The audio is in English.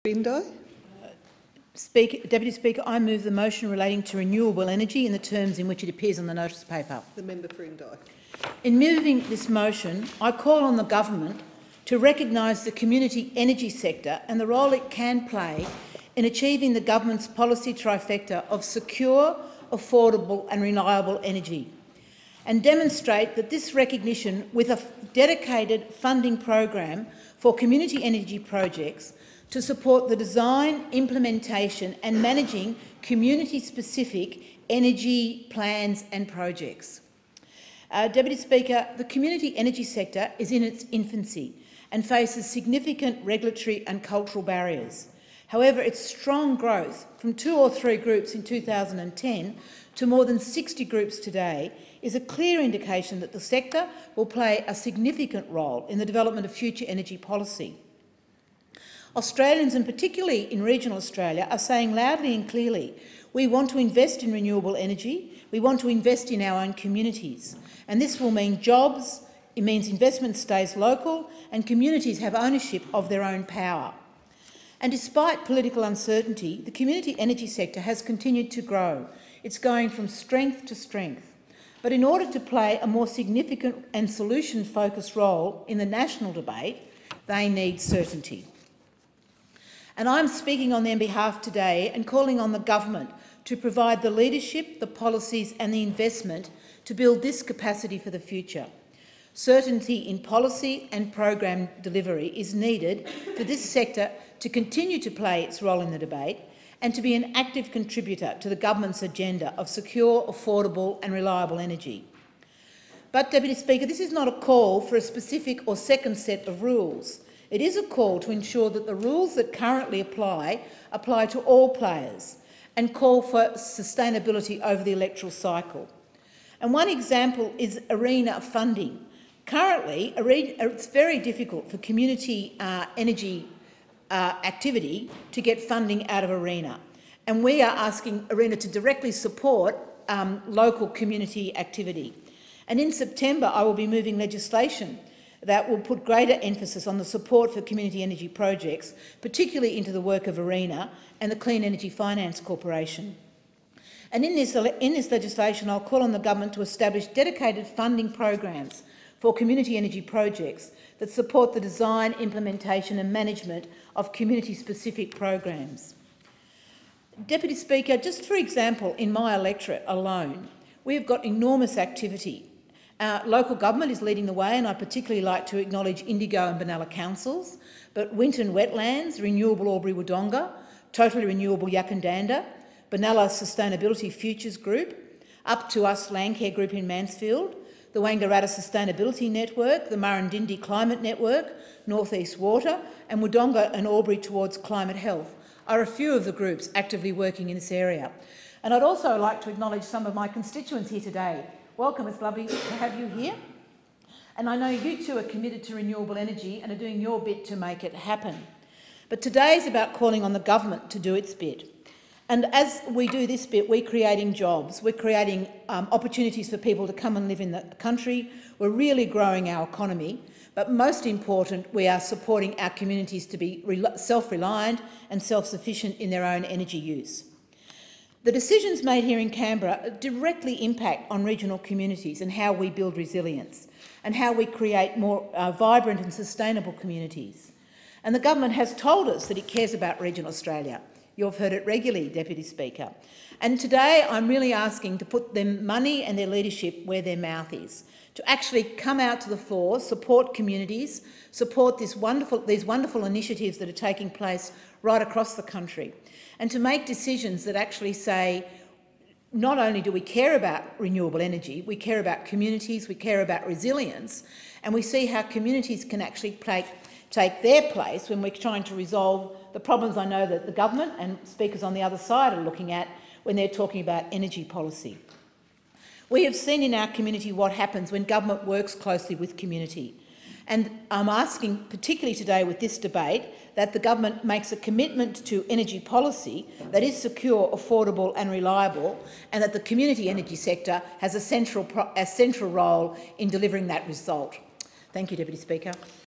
Bindo. Deputy Speaker, I move the motion relating to renewable energy in the terms in which it appears on the notice paper. The member for Indi. In moving this motion, I call on the government to recognise the community energy sector and the role it can play in achieving the government's policy trifecta of secure, affordable and reliable energy, and demonstrate that this recognition, with a dedicated funding program for community energy projects to support the design, implementation and managing community-specific energy plans and projects. Deputy Speaker, the community energy sector is in its infancy and faces significant regulatory and cultural barriers. However, its strong growth from 2 or 3 groups in 2010 to more than 60 groups today is a clear indication that the sector will play a significant role in the development of future energy policy. Australians, and particularly in regional Australia, are saying loudly and clearly, we want to invest in renewable energy, we want to invest in our own communities, and this will mean jobs, it means investment stays local and communities have ownership of their own power. And despite political uncertainty, the community energy sector has continued to grow. It's going from strength to strength. But in order to play a more significant and solution-focused role in the national debate, they need certainty. And I'm speaking on their behalf today and calling on the government to provide the leadership, the policies and the investment to build this capacity for the future. Certainty in policy and program delivery is needed for this sector to continue to play its role in the debate and to be an active contributor to the government's agenda of secure, affordable and reliable energy. But, Deputy Speaker, this is not a call for a specific or second set of rules. It is a call to ensure that the rules that currently apply to all players and call for sustainability over the electoral cycle. And one example is ARENA funding. Currently, it's very difficult for community energy activity to get funding out of ARENA. And we are asking ARENA to directly support local community activity. And in September, I will be moving legislation that will put greater emphasis on the support for community energy projects, particularly into the work of ARENA and the Clean Energy Finance Corporation. And in this legislation, I'll call on the government to establish dedicated funding programs for community energy projects that support the design, implementation and management of community-specific programs. Deputy Speaker, just for example, in my electorate alone, we've got enormous activity. Local government is leading the way, and I'd particularly like to acknowledge Indigo and Benalla councils, but Winton Wetlands, Renewable Albury-Wodonga, Totally Renewable Yakandanda, Benalla Sustainability Futures Group, Up to Us Landcare Group in Mansfield, the Wangaratta Sustainability Network, the Murrindindi Climate Network, North East Water and Wodonga and Albury Towards Climate Health are a few of the groups actively working in this area. And I'd also like to acknowledge some of my constituents here today. Welcome, it's lovely to have you here. And I know you too are committed to renewable energy and are doing your bit to make it happen. But today is about calling on the government to do its bit. And as we do this bit, we're creating jobs, we're creating opportunities for people to come and live in the country, we're really growing our economy, but most important, we are supporting our communities to be self-reliant and self-sufficient in their own energy use. The decisions made here in Canberra directly impact on regional communities and how we build resilience and how we create more vibrant and sustainable communities. And the government has told us that it cares about regional Australia. You've heard it regularly, Deputy Speaker. And today I'm really asking to put their money and their leadership where their mouth is, to actually come out to the floor, support communities, support these wonderful initiatives that are taking place right across the country, and to make decisions that actually say, not only do we care about renewable energy, we care about communities, we care about resilience, and we see how communities can actually take their place when we're trying to resolve the problems I know that the government and speakers on the other side are looking at when they're talking about energy policy. We have seen in our community what happens when government works closely with community. And I'm asking, particularly today with this debate, that the government makes a commitment to energy policy that is secure, affordable and reliable, and that the community energy sector has a central role in delivering that result. Thank you, Deputy Speaker.